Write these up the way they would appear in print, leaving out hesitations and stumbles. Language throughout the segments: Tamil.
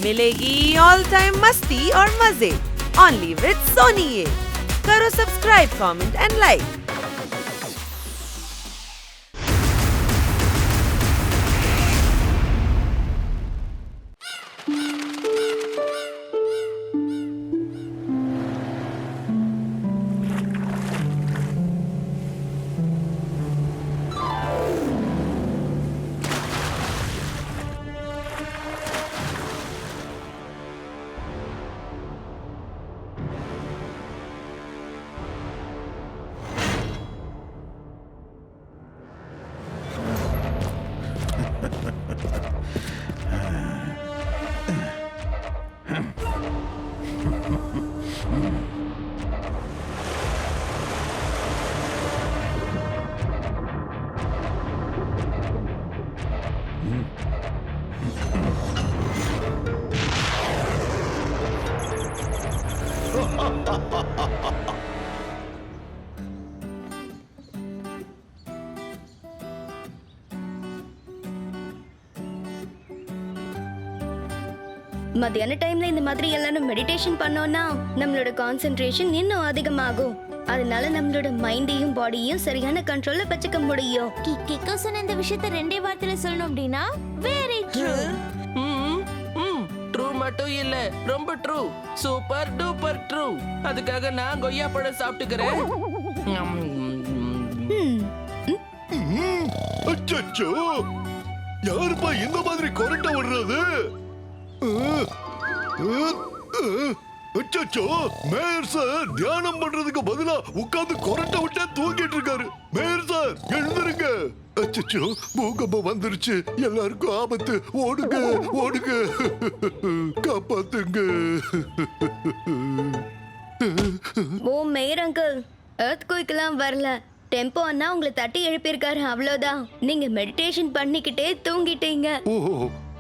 मिलेगी ऑल टाइम मस्ती और मजे ओनली विद सोनी। ये करो सब्सक्राइब, कमेंट एंड लाइक। மத்தியான டைம்ல இந்த மாதிரி எல்லாரும் மெடிடேஷன் பண்ணோம்னா நம்மளோட கான்சென்ட்ரேஷன் இன்னும் அதிகமாகும். அதனால நம்மளோட மைண்டையும் பாடியையும் சரியான கண்ட்ரோல்ல வச்சுக்க முடியும். கிக்கோ சொன்ன இந்த விஷயத்தை ரெண்டே வார்த்தையில சொல்லணும் அப்படின்னா வெரி ட்ரூ. ட்ரூ மட்டும் இல்ல, ரொம்ப ட்ரூ, சூப்பர் டூப்பர் ட்ரூ. அதுக்காக நான் கொய்யா பழம் சாப்பிட்டுக்கிறேன். அச்சச்சோ, யாருப்பா இந்த மாதிரி கொரட்டை விடுறது? அச்சச்சோ, மேயர் சார் தியானம் பண்றதுக்கு பதிலா உட்கார்ந்து கொரட்டை விட்டே தூங்கிட்டு இருக்காரு. மேயர் சார் எழுந்திருங்க. அச்சச்சோ, பூகம்பம் வந்துருச்சு, எல்லாருக்கும் ஆபத்து, ஓடுங்க ஓடுங்க, காப்பாத்துங்க. ஓ மேயர் அங்கிள், எர்த்குயிக்லாம் வரல. டெம்போ அண்ணா உங்களை தட்டி எழுப்பியிருக்காரு, அவ்வளோதான். நீங்க மெடிடேஷன் பண்ணிக்கிட்டே தூங்கிட்டீங்க. ஓ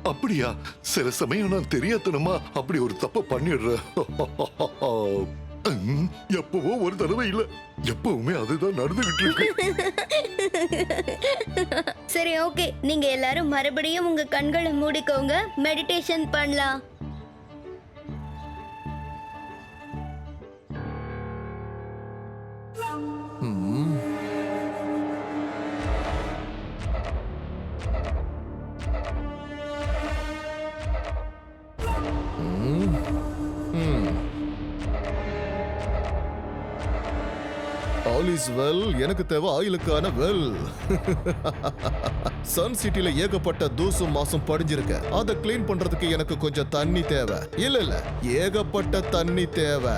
அப்படியா? சில சமயம் நான் தெரியாதனமா அப்படி ஒரு தப்ப பண்ணிடுறேன். எப்பவோ ஒரு தடவை இல்ல, எப்பவுமே அதுதான் நடந்துகிட்டு இருக்கு. சரி, ஓகே, நீங்க எல்லாரும் மறுபடியும் உங்க கண்களை மூடிக்கோங்க, மெடிடேஷன் பண்ணலாம். All is well. எனக்கு தேவை ஆயிலுக்கான வெல். சன் சிட்டில ஏகப்பட்ட தூசும் மாசும் படிஞ்சிருக்கு. அதை கிளீன் பண்றதுக்கு எனக்கு கொஞ்சம் தண்ணி தேவை. இல்ல ஏகப்பட்ட தண்ணி தேவை.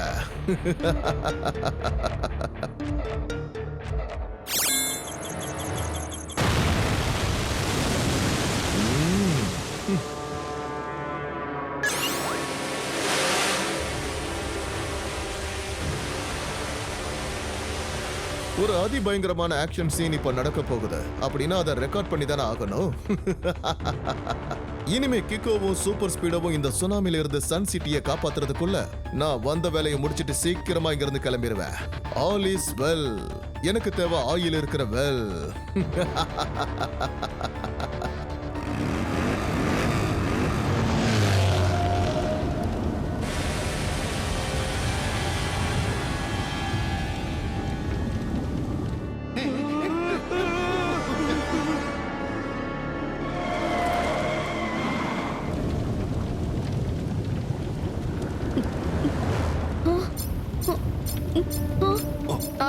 ஒரு அதிபயங்கரமான ஆக்ஷன் சீன் இப்ப நடக்க போகுது. அப்படின்னா அதை ரெக்கார்ட் பண்ணி தானே ஆகணும். இனிமே கிக்கோவும் சூப்பர் ஸ்பீடோவும் இந்த சுனாமில இருந்து சன் சிட்டியை காப்பாத்துறதுக்குள்ள நான் வந்த வேலையை முடிச்சிட்டு சீக்கிரமா இங்க இருந்து கிளம்பிடுவேன். All is well. எனக்கு தேவை ஆயில் இருக்கிற வெல்.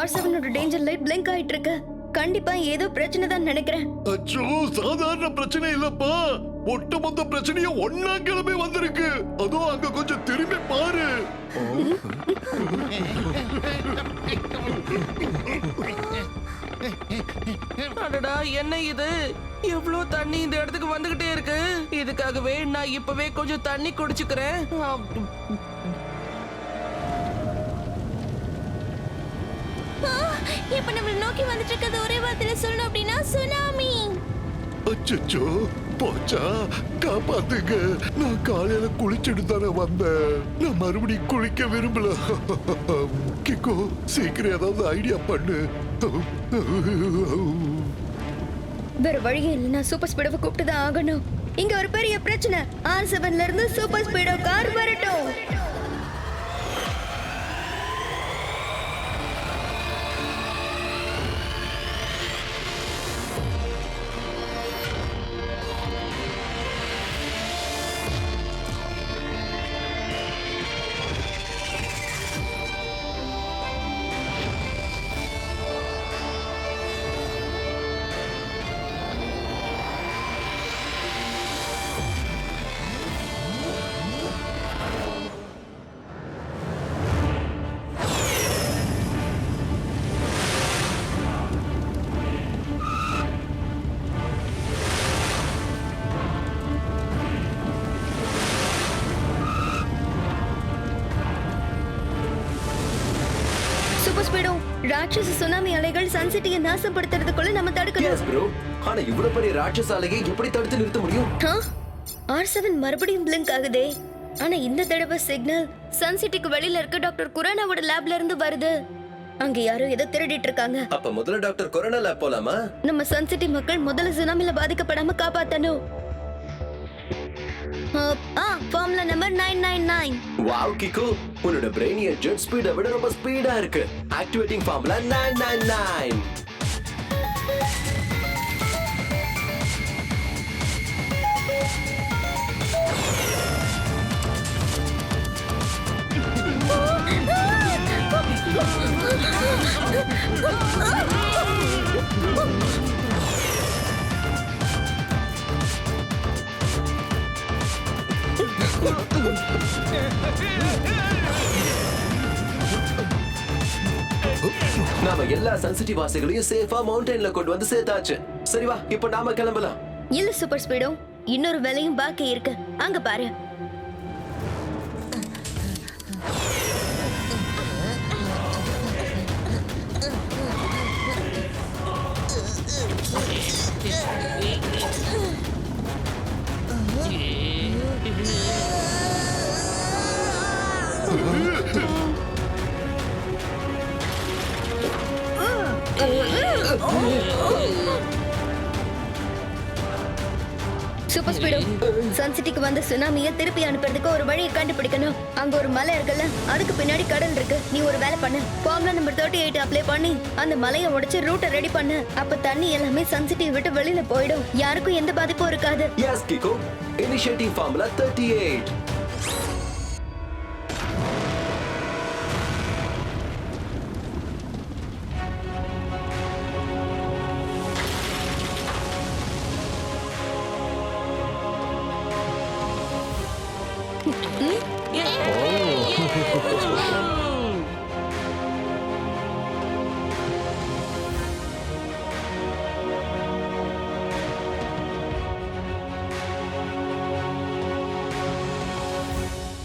R7ஓட டேஞ்சர் லைட் பிளிங்க் ஆயிட்டு இருக்கு. கண்டிப்பா ஏதோ பிரச்சனை தான் நினைக்கிறேன். அச்சோ, சாதாரண பிரச்சனை இல்லப்பா, ஒட்டுமொத்த பிரச்சனையும் ஒன்னா கிளம்பி வந்திருக்கு. அதோ அங்க கொஞ்சம் திரும்பி பாரு. அடடா, என்ன இது? எவ்வளவு தண்ணி இந்த இடத்துக்கு வந்துகிட்டே இருக்கு. இதுக்காகவே நான் இப்பவே கொஞ்சம் தண்ணி குடிச்சுக்கிறேன். இப்ப நம்ம நோக்கி வந்துட்டு இருக்கிறது ஒரே வார்த்தையில சொல்லணும் அப்படின்னா சுனாமி. அச்சச்சோ, போச்சா, காப்பாத்துங்க. நான் காலையில குளிச்சுட்டு தானே வந்தேன். நான் மறுபடியும் குளிக்க விரும்பல. கிக்கோ, சீக்கிரம் ஏதாவது ஐடியா பண்ணு. வேற வழியே இல்லை, நான் சூப்பர் ஸ்பீடோவை கூப்பிட்டு தான் ஆகணும். இங்க ஒரு பெரிய பிரச்சனை. R7ல இருந்து சூப்பர் ஸ்பீடோ கார் வரட்டும். சூப்பர் ஸ்பீடோ, ராட்சச சுனாமி அலைகள் சன் சிட்டியை நாசப்படுத்துறதுக்குள்ள நம்ம தடுக்கணும். Yes bro. ஆனா இவ்வளவு பெரிய ராட்சச அலையை எப்படி தடுத்து நிறுத்த முடியும்? R7 மறுபடியும் பிளிங்க் ஆகுதே. ஆனா இந்த தடவை சிக்னல் சன் சிட்டிக்கு வெளியில இருக்க டாக்டர் குரானாவோட லேப்ல இருந்து வருது. அங்க யாரோ ஏதோ திருடிட்டு இருக்காங்க. அப்ப முதல்ல டாக்டர் கொரோனா லேப் போலாமா? நம்ம சன் சிட்டி மக்கள் முதல்ல சுனாமில பாதிக்கப்படாம காப்பாத்தணும். Formula number 999. வாவ் கிக்கு, உன்னோட பிரெயினிய ஜெட் ஸ்பீட விட ரொம்ப ஸ்பீடா இருக்கு. Activating formula 999. நாம எல்லா சென்சிட்டிவ் வாசிகளையும் சேஃபா மவுண்டன்ல கொண்டு வந்து சேர்த்தாச்சு. சரி வா, இப்போ நாம கிளம்பலாம். இல்ல சூப்பர் ஸ்பீடோ, இன்னொரு வேலையும் பாக்கி இருக்கு. அங்க பாரு. சூப்பர் ஸ்பீடோ, சன் சிட்டிக்கு வந்த சுனாமியை திருப்பி அனுப்புறதுக்கு ஒரு வழியை கண்டுபிடிக்கணும். அங்க ஒரு மலை இருக்குல்ல, அதுக்கு பின்னாடி கடல் இருக்கு. நீ ஒரு வேலை பண்ணு, ஃபார்முலா நம்பர் 38 அப்ளை பண்ணி அந்த மலையை உடைச்சு ரூட்டை ரெடி பண்ணு. அப்ப தண்ணி எல்லாமே சன் சிட்டியை விட்டு வெளியில போயிடும். யாருக்கும் எந்த பாதிப்பும் இருக்காது. எஸ் கிக்கு, இனிஷியேட்டிங் ஃபார்முலா 38.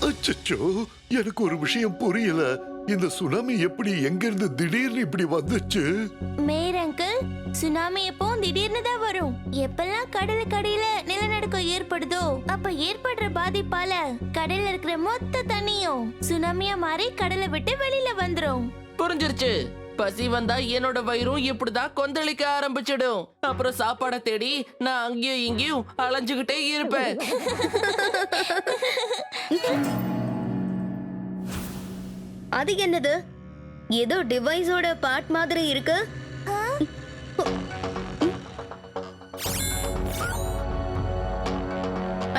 அச்சச்சோ, எனக்கு ஒரு விஷயம் புரியல. இந்த சுனாமி எப்படி எங்க இருந்து திடீர்னு இப்படி வந்துச்சு? மேயர் அங்கிள், சுனாமி எப்பவும் திடீர்னு தான் வரும். எப்பெல்லாம் கடலுக்கு அடியில நிலநடுக்கம் ஏற்படுதோ அப்ப ஏற்படுற பாதிப்பால கடல்ல இருக்கிற மொத்த தண்ணியும் சுனாமியா மாறி கடலை விட்டு வெளியில வந்துரும். புரிஞ்சிருச்சு. பசி வந்தா என்னோட வயிறும் இப்படிதான் கொந்தளிக்க ஆரம்பிச்சிடும். அப்புறம் சாப்பாட தேடி நான் அங்கேயும் இங்கேயும் அலைஞ்சுகிட்டே இருப்பேன். அது என்னது? ஏதோ டிவைஸோட பார்ட் மாதிரி இருக்கு.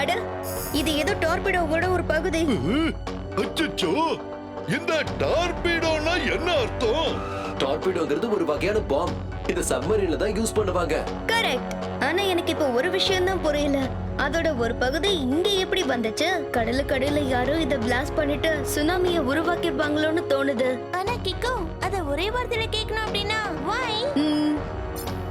அட, இது ஏதோ டார்பிடோவோட ஒரு பகுதி. அச்சச்சோ, இந்த டார்பீடோனா என்ன அர்த்தம்? டார்பிடோங்கிறது ஒரு வகையான பாம். இத சப்மரீன்ல தான் யூஸ் பண்ணுவாங்க. கரெக்ட். ஆனா எனக்கு இப்ப ஒரு விஷயம் தான் புரியல. அதோட ஒரு பகுதி இங்க எப்படி வந்துச்சு? கடலுக்கு அடியில யாரோ இத பிளாஸ்ட் பண்ணிட்டு சுனாமியை உருவாக்கிருப்பாங்களோன்னு தோணுது. ஆனா கிக்கோ, அத ஒரே வார்த்தையில கேட்கணும் அப்படின்னா why?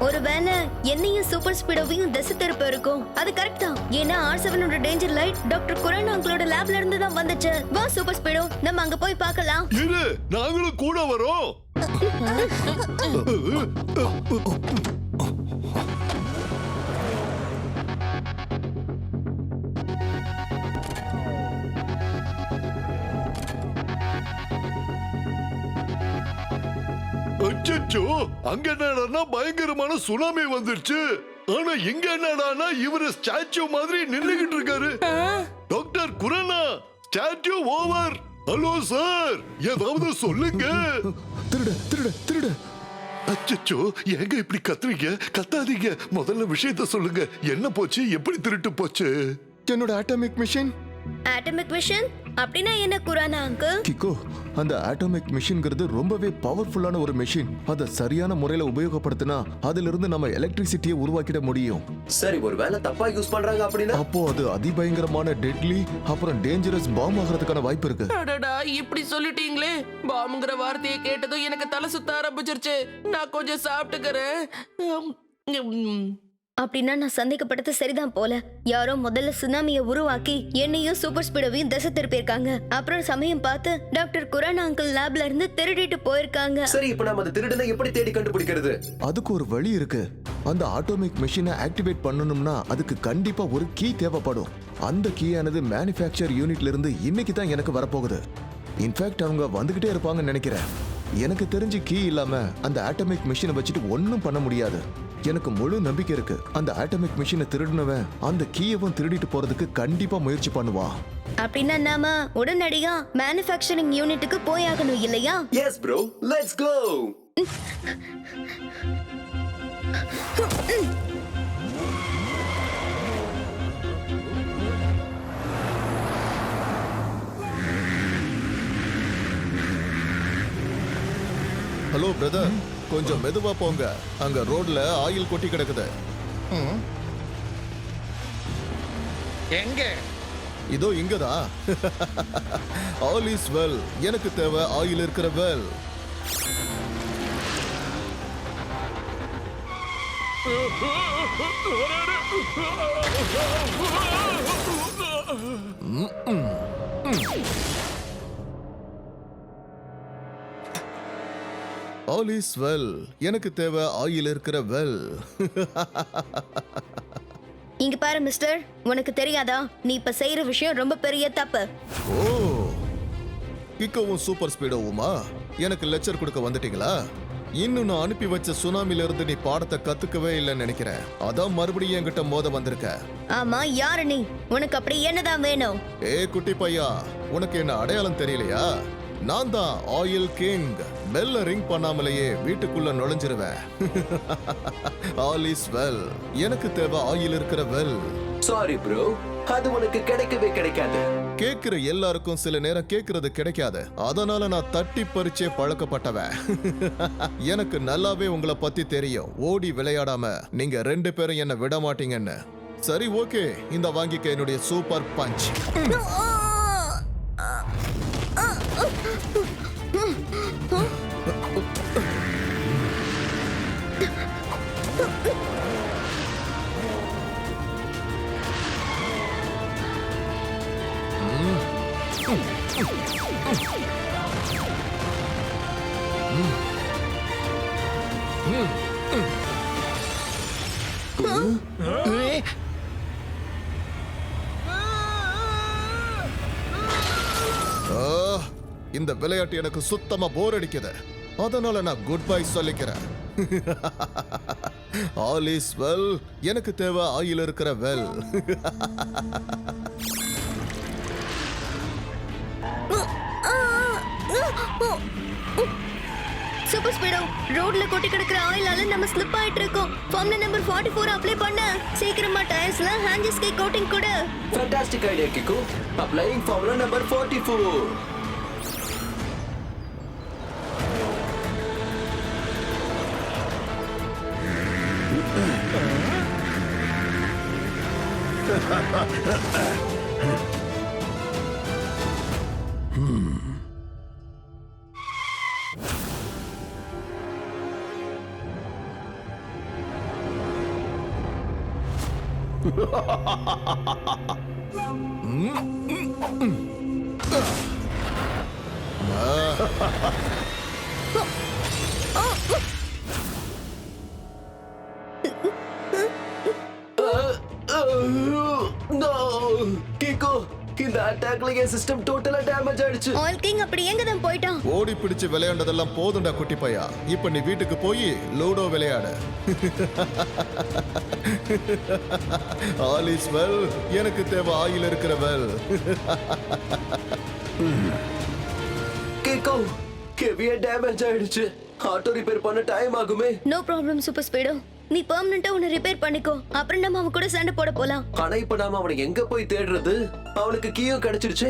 ஒருவேளை என்னையும் சூப்பர் ஸ்பீடோவையும் திசை திருப்ப இருக்கும். அது கரெக்ட் தான். ஏன்னா R7ஓட டேஞ்சர் லைட் டாக்டர் குரான் அங்கிளோட லேப்ல இருந்து தான் வந்துச்சு. வா சூப்பர் ஸ்பீடோ, நம்ம அங்க போய் பார்க்கலாம். இரு, நாங்களும் கூட வரோம். அச்சச்சோ, அங்க என்னன்னா பயங்கரமான சுனாமி வந்துருச்சு. ஆனா இங்க என்னடானா இவரு ஸ்டாச்சு மாதிரி நின்னுகிட்டு இருக்காரு. Doctor Khurana, statue over. Hello sir, ஏதாவது சொல்லுங்க. திருட திருட திருட. அச்சச்சோ, ஏங்க இப்படி கத்துறீங்க? கத்தாதீங்க, முதல்ல விஷயத்த சொல்லுங்க. என்ன போச்சு, எப்படி திருட்டு போச்சு? என்னோட ஆட்டோமிக் மிஷின். ஆட்டமிக் விஷன் அப்படின்னா என்ன குரானா அங்கிள்? கிக்கோ, அந்த ஆட்டோமிக் மிஷின்ங்கிறது ரொம்பவே பவர்ஃபுல்லான ஒரு மிஷின். அதை சரியான முறையில உபயோகப்படுத்தினா அதுல இருந்து நம்ம எலக்ட்ரிசிட்டியை உருவாக்கிட முடியும். சரி, ஒருவேளை தப்பா யூஸ் பண்றாங்க அப்படின்னா? அப்போ அது அதிபயங்கரமான டெட்லி அப்புறம் டேஞ்சரஸ் பாம் ஆகிறதுக்கான வாய்ப்பு இருக்கு. அடடா, இப்படி சொல்லிட்டீங்களே. பாம்புங்கிற வார்த்தையை கேட்டதும் எனக்கு தலை சுத்த ஆரம்பிச்சிருச்சு. நான் கொஞ்சம் சாப்பிட்டுக்கிறேன். அப்படின்னா நான் சந்தேகப்பட்டது சரிதான் போல. யாரோ முதல்ல சுனாமியை உருவாக்கி என்னையும் சூப்பர் ஸ்பீடோவையும் திசை திருப்பியிருக்காங்க. அப்புறம் சமயம் பார்த்து டாக்டர் குரானா அங்கிள் லேப்ல இருந்து திருடிட்டு போயிருக்காங்க. சரி, இப்ப நம்ம அந்த திருடனை எப்படி தேடி கண்டுபிடிக்கிறது? அதுக்கு ஒரு வழி இருக்கு. அந்த ஆட்டோமிக் மிஷினை ஆக்டிவேட் பண்ணணும்னா அதுக்கு கண்டிப்பா ஒரு கீ தேவைப்படும். அந்த கீயானது மேனுஃபேக்சர் யூனிட்ல இருந்து இன்னைக்கு தான் எனக்கு வரப்போகுது. இன்ஃபேக்ட் அவங்க வந்துகிட்டே இருப்பாங்கன்னு நினைக்கிறேன். எனக்கு தெரிஞ்சு கீ இல்லாம அந்த ஆட்டோமிக் மிஷினை வச்சுட்டு ஒன்னும் பண்ண முடியாது. எனக்கு முழு நம்பிக்கை இருக்கு. அந்த ஆட்டோமிக் மிஷினை திருடினவன் அந்த கீயவும் திருடிட்டு போறதுக்கு கண்டிப்பா முயற்சி பண்ணுவான். அப்படின்னா நாம உடனடியா மேனுஃபேக்சரிங் யூனிட்டுக்கு போயாகணும் இல்லையா? Yes bro, let's go. Hello brother, கொஞ்சம் மெதுவா போங்க. அங்க ரோட்ல ஆயில் கொட்டி கிடக்குது. எங்க? இதோ இங்கதான். All is well. எனக்கு தேவை ஆயில் இருக்கிற வெல். All is well. எனக்கு தேவை ஆயில் இருக்கிற வெல். இங்க பாரு மிஸ்டர், உனக்கு தெரியாதா நீ இப்ப செய்யற விஷயம் ரொம்ப பெரிய தப்பு. ஓ, கிக்கோவும் சூப்பர் ஸ்பீடோவுமா எனக்கு லெக்சர் கொடுக்க வந்துட்டீங்களா? இன்னும் நான் அனுப்பி வச்ச சுனாமில இருந்து நீ பாடத்தை கத்துக்கவே இல்லைன்னு நினைக்கிறேன். அதான் மறுபடியும் என்கிட்ட மோத வந்திருக்க. ஆமா, யாரு நீ? உனக்கு அப்படி என்னதான் வேணும்? ஏ குட்டி பையா, உனக்கு என்ன அடையாளம் தெரியலையா? நான் தான் ஆயில் கிங். பெல்ல ரிங் பண்ணாமலேயே வீட்டுக்குள்ள நுழைஞ்சிருவேன். All is well. எனக்கு தேவை ஆயில் இருக்கிற வெல். சாரி ப்ரோ, அது உனக்கு கிடைக்கவே கிடைக்காது. கேக்குற எல்லாருக்கும் சில நேரம் கேக்குறது கிடைக்காது. அதனால நான் தட்டி பறிச்சே பழக்கப்பட்டவன். எனக்கு நல்லாவே உங்களை பத்தி தெரியும். ஓடி விளையாடாம நீங்க 2 பேரும் என்ன விட மாட்டீங்கன்னு. சரி, ஓகே, இந்த வாங்கிக்க என்னுடைய சூப்பர் பஞ்ச். இந்த விளையாட்டு எனக்கு சுத்தமா போர் அடிக்குது. அதனால நான் குட் பை சொல்லிக்கிறேன். All is well. எனக்கு தேவை ஆயில் இருக்கிற வெல். சூப்பர் ஸ்பீடோ, ரோட்ல கொட்டி கிடக்குற ஆயிலால நம்ம ஸ்லிப் ஆயிட்டு இருக்கோம். ஃபார்முலா நம்பர் 44 அப்ளை பண்ண. சீக்கிரமா டயர்ஸ்ல ஹேஞ்சஸ்கே கோட்டிங் கொடு. Fantastic idea kick. Applying formula number 44. No, Kiko, இந்த அட்டாக்ல என் சிஸ்டம் டோட்டலா டேமேஜ் ஆயிடுச்சு. ஆயில் கிங் அப்படி எங்க தான் போயிட்டான்? ஓடி பிடிச்சு விளையாண்டதெல்லாம் போதும்டா குட்டி பையா. இப்ப நீ வீட்டுக்கு போய் லூடோ விளையாடு. All is well. எனக்கு தேவை ஆயில் இருக்கிற வெல். கேக்கோ ஹெவியா டேமேஜ் ஆயிடுச்சு. ஆட்டோ ரிப்பேர் பண்ண டைம் ஆகுமே. No problem super speedo. நீ பெர்மனண்டா உன்னை ரிப்பேர் பண்ணிக்கோ. அப்புறம் நம்ம அவன் கூட சண்டை போட போலாம். ஆனா இப்ப நாம அவனை எங்க போய் தேடுறது? அவனுக்கு கீயும் கிடைச்சிருச்சு.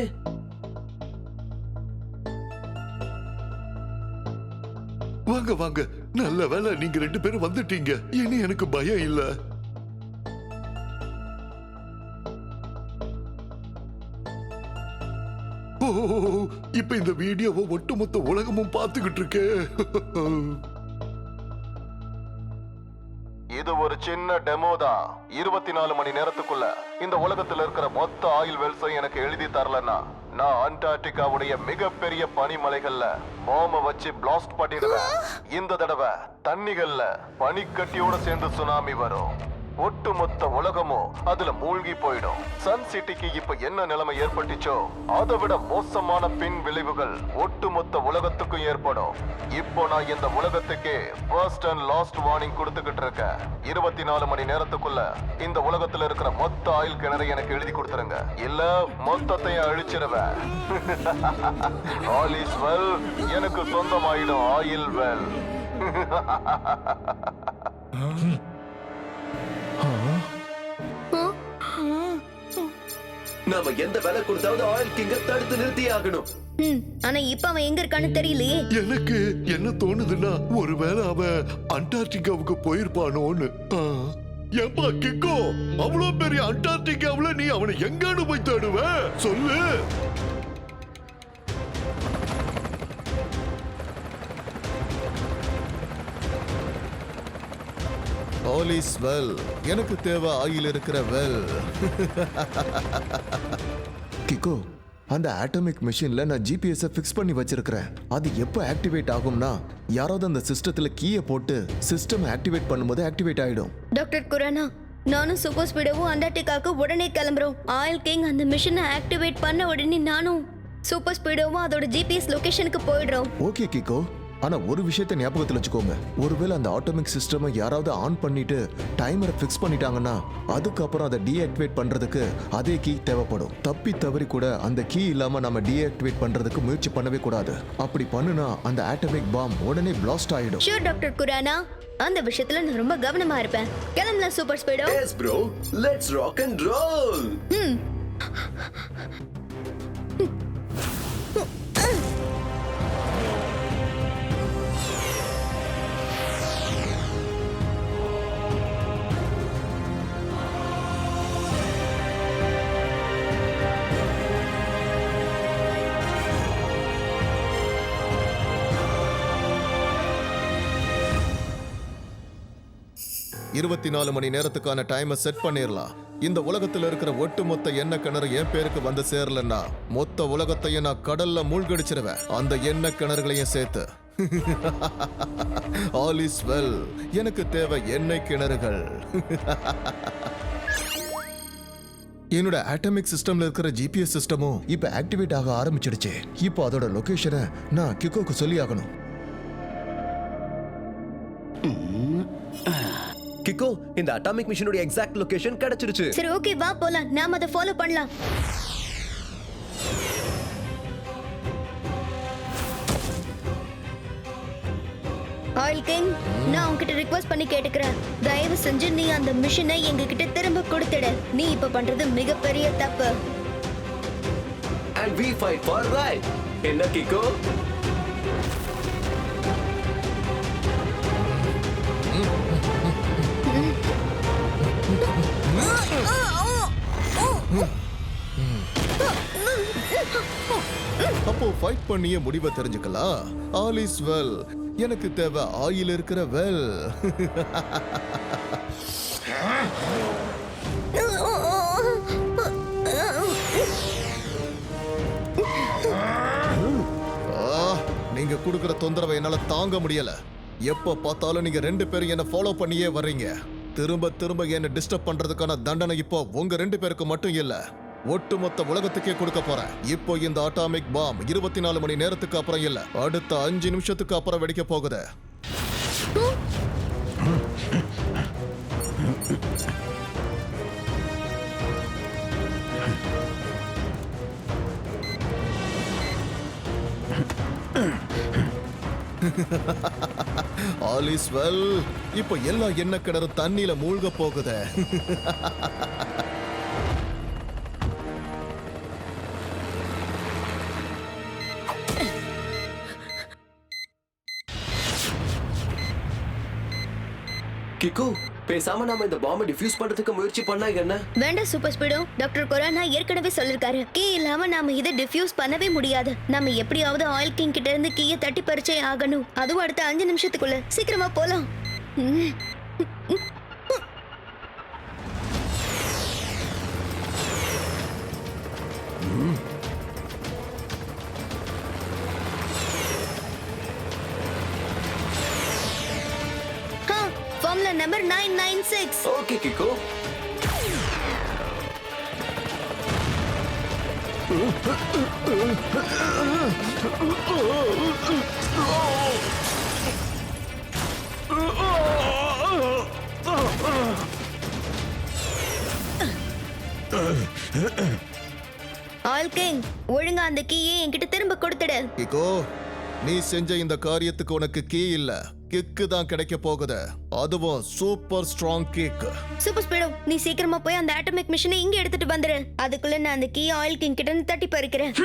வாங்க வாங்க, நல்ல வேலை நீங்க 2 பேரும் வந்துட்டீங்க. இனி எனக்கு பயம் இல்ல. ஓ, இப்ப இந்த வீடியோவை ஒட்டுமொத்த உலகமும் பார்த்துக்கிட்டு இருக்கு. இது ஒரு சின்ன டெமோ தான். 24 மணி நேரத்துக்குள்ள இந்த உலகத்துல இருக்கிற மொத்த ஆயில் வெல்ஸை எனக்கு எழுதி தரலன்னா நான் அண்டார்டிகாவுடைய மிகப்பெரிய பனிமலைகள்ல பாம்ப வச்சு பிளாஸ்ட் பண்ணிடுவேன். இந்த தடவை தண்ணிகள்ல பனிக்கட்டியோட சேர்ந்து சுனாமி வரும். ஒட்டுமொத்த உலகமும் அதுல மூழ்கி போயிடும். சன் சிட்டிக்கு இப்ப என்ன நிலைமை ஏற்பட்டுச்சோ அதை விட மோசமான பின் விளைவுகள் ஒட்டுமொத்த உலகத்துக்கும் ஏற்படும். இப்போ நான் இந்த உலகத்துக்கே ஃபர்ஸ்ட் அண்ட் லாஸ்ட் வார்னிங் கொடுத்துக்கிட்டு இருக்கேன். 24 மணி நேரத்துக்குள்ள இந்த உலகத்துல இருக்கிற மொத்த ஆயில் கிணறை எனக்கு எழுதி கொடுத்துருங்க, இல்ல மொத்தத்தையும் அழிச்சிருவேன். All is well. எனக்கு சொந்தமாயிடும் ஆயில் வெல். நாம எந்த வேலை கொடுத்தாவது ஆயில் கிங்க தடுத்து நிறுத்தி ஆகணும். ஆனா இப்ப அவன் எங்க இருக்கான்னு தெரியலையே. எனக்கு என்ன தோணுதுன்னா ஒருவேளை அவன் அண்டார்டிகாவுக்கு போயிருப்பானோன்னு. ஏப்பா கிக்கோ, அவ்வளவு பெரிய அண்டார்டிகாவுல நீ அவனை எங்கன்னு போய் தேடுவ சொல்லு. All is well. எனக்கு தேவை ஆயில் இருக்கிற வெல். கிக்கோ, அந்த ஆட்டோமிக் மெஷின்ல நான் ஜிபிஎஸ் ஃபிக்ஸ் பண்ணி வச்சிருக்கிறேன். அது எப்போ ஆக்டிவேட் ஆகும்னா யாராவது அந்த சிஸ்டத்துல கீயை போட்டு சிஸ்டம் ஆக்டிவேட் பண்ணும்போது ஆக்டிவேட் ஆயிடும். டாக்டர் குரானா, நானும் சூப்பர் ஸ்பீடோவும் அண்டார்டிகாவுக்கு உடனே கிளம்புறோம். ஆயில் கிங் அந்த மிஷினை ஆக்டிவேட் பண்ண உடனே நானும் சூப்பர் ஸ்பீடோவும் அதோட ஜிபிஎஸ் லொகேஷனுக்கு போயிடுறோம். ஓகே கிக்கோ, ஆனா ஒரு விஷயத்தை ஞாபகத்தில் வச்சுக்கோங்க. ஒருவேளை அந்த ஆட்டோமிக் சிஸ்டமை யாராவது ஆன் பண்ணிட்டு டைமரை ஃபிக்ஸ் பண்ணிட்டாங்கன்னா அதுக்கப்புறம் அதை டீஆக்டிவேட் பண்றதுக்கு அதே கீ தேவைப்படும். தப்பி தவறி கூட அந்த கீ இல்லாம நம்ம டீஆக்டிவேட் பண்றதுக்கு முயற்சி பண்ணவே கூடாது. அப்படி பண்ணுனா அந்த ஆட்டோமிக் பாம் உடனே பிளாஸ்ட் ஆயிடும். ஷூர் டாக்டர் குரானா, அந்த விஷயத்துல நான் ரொம்ப கவனமா இருப்பேன். கிளம்பலாம் super speedo. Yes bro, let's rock and roll. இருபத்தி 24 மணி நேரத்துக்கான டைமை செட் பண்ணிடலாம். இந்த உலகத்துல இருக்கிற ஒட்டுமொத்த எண்ணெய் கிணறு என் பேருக்கு வந்து சேரலன்னா மொத்த உலகத்தையும் நான் கடல்ல மூழ்கடிச்சிருவேன், அந்த எண்ணெய் கிணறுகளையும் சேர்த்து. All is well. எனக்கு தேவை எண்ணெய் கிணறுகள். என்னோட ஆட்டமிக் சிஸ்டம்ல இருக்கிற ஜிபிஎஸ் சிஸ்டமும் இப்ப ஆக்டிவேட் ஆக ஆரம்பிச்சிடுச்சு. இப்போ அதோட லொகேஷனை நான் கிக்கோக்கு சொல்லி ஆகணும். கிக்கோ, இந்த அட்டாமிக் மிஷனோட எக்ஸாக்ட் லொகேஷன் கிடைச்சிருச்சு. சரி ஓகே, வா போலாம். நாம அதை ஃபாலோ பண்ணலாம். ஆயில் கிங், நான் உன்கிட்ட ரிக்வெஸ்ட் பண்ணி கேட்டுக்கிறேன். தயவு செஞ்சு நீ அந்த மிஷனை எங்க கிட்ட திரும்ப கொடுத்துடு. நீ இப்ப பண்றது மிகப்பெரிய தப்பு. And we fight for right. என்ன கிக்கோ? அப்போ ஃபைட் பண்ணிய முடிவை தெரிஞ்சுக்கலாம். All is well. எனக்கு தேவை ஆயில் இருக்கிற வெல். நீங்க கொடுக்கிற தொந்தரவை என்னால தாங்க முடியல. எப்ப பார்த்தாலும் நீங்க 2 பேரும் என்ன ஃபாலோ பண்ணியே வர்றீங்க. திரும்ப திரும்ப என்ன டிஸ்டர்ப் பண்றதுக்கான தண்டனை இப்போ உங்க 2 பேருக்கு மட்டும் இல்ல, ஒட்டுமொத்த உலகத்துக்கே கொடுக்க போறேன். இப்போ இந்த அட்டாமிக் பாம் 24 மணி நேரத்துக்கு அப்புறம் இல்ல, அடுத்த 5 நிமிஷத்துக்கு அப்புறம் வெடிக்க போகுது. All is well. இப்போ எல்லா எண்ணெய் கிணறு தண்ணியில மூழ்க போகுது. கிக்கு, பேசாம நாம இந்த பாம்பை டிஃப்யூஸ் பண்றதுக்கு முயற்சி பண்ணா என்ன? வேண்டாம் சூப்பர் ஸ்பீடோ. டாக்டர் கொரானா ஏற்கனவே சொல்லிருக்காரு, கீ இல்லாம நாம இதை டிஃப்யூஸ் பண்ணவே முடியாது. நாம எப்படியாவது ஆயில் கிங் கிட்ட இருந்து கீயை தட்டி பறிச்சே ஆகணும். அதுவும் அடுத்த 5 நிமிஷத்துக்குள்ள. சீக்கிரமா போலாம். Formula number 996. Okay kick. Oil king, ஒழுங்கா அந்த கீயை என்கிட்ட திரும்ப கொடுத்துடு. கிக்கோ, நீ செஞ்ச இந்த காரியத்துக்கு உனக்கு கீ இல்ல, கிக்கு தான் கிடைக்க போகுது. அதுவும் super strong kick. Super speedo, நீ சீக்கிரமா போய் அந்த ஆட்டோமிக் மிஷினை இங்க எடுத்துட்டு வந்துரு. அதுக்குள்ள நான் அந்த கீயை ஆயில் கிங் கிட்ட இருந்து தட்டி பறிக்கிறேன்.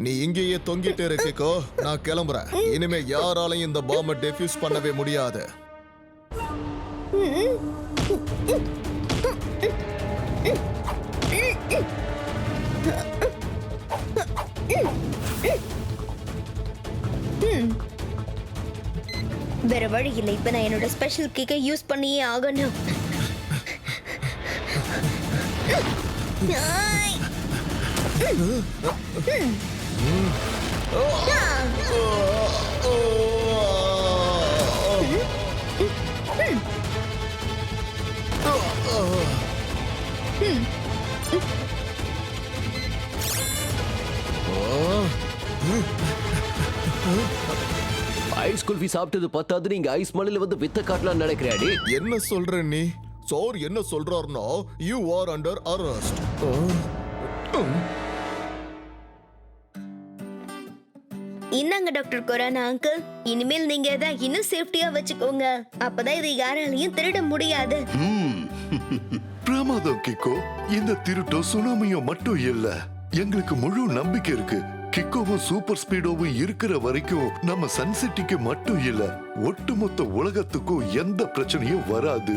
நீ இங்கேயே தொங்கிட்டு இருக்கிக்கோ, நான் கிளம்புறேன். இனிமே யாராலையும் இந்த பாம்பை டெஃப்யூஸ் பண்ணவே முடியாது. வேற வழி இல்லை. இப்ப நான் என்னோட ஸ்பெஷல் கிக்கை யூஸ் பண்ணியே ஆகணும். ஐஸ் குல்ஃபி சாப்பிட்டது பத்தாது, நீங்க ஐஸ் மலையில வந்து வித்த காட்டலாம் நினைக்கிறாடி? என்ன சொல்ற நீ? சார் என்ன சொல்றாருன்னா, யூ ஆர் அண்டர் அரெஸ்ட். இன்னாங்க டாக்டர் கொரானா அங்கிள், இனிமேல் நீங்க இதை இன்னும் சேஃப்டியா வச்சுக்கோங்க. அப்பதான் இதை யாராலையும் திருட முடியாது. பிரமாதம் கிக்கோ. இந்த திருட்டும் சுனாமியும் மட்டும் இல்ல, எங்களுக்கு முழு நம்பிக்கை இருக்கு. கிக்கோவும் சூப்பர் ஸ்பீடோவும் இருக்கிற வரைக்கும் நம்ம சன் சிட்டிக்கு மட்டும் இல்ல, ஒட்டுமொத்த உலகத்துக்கும் எந்த பிரச்சனையும் வராது.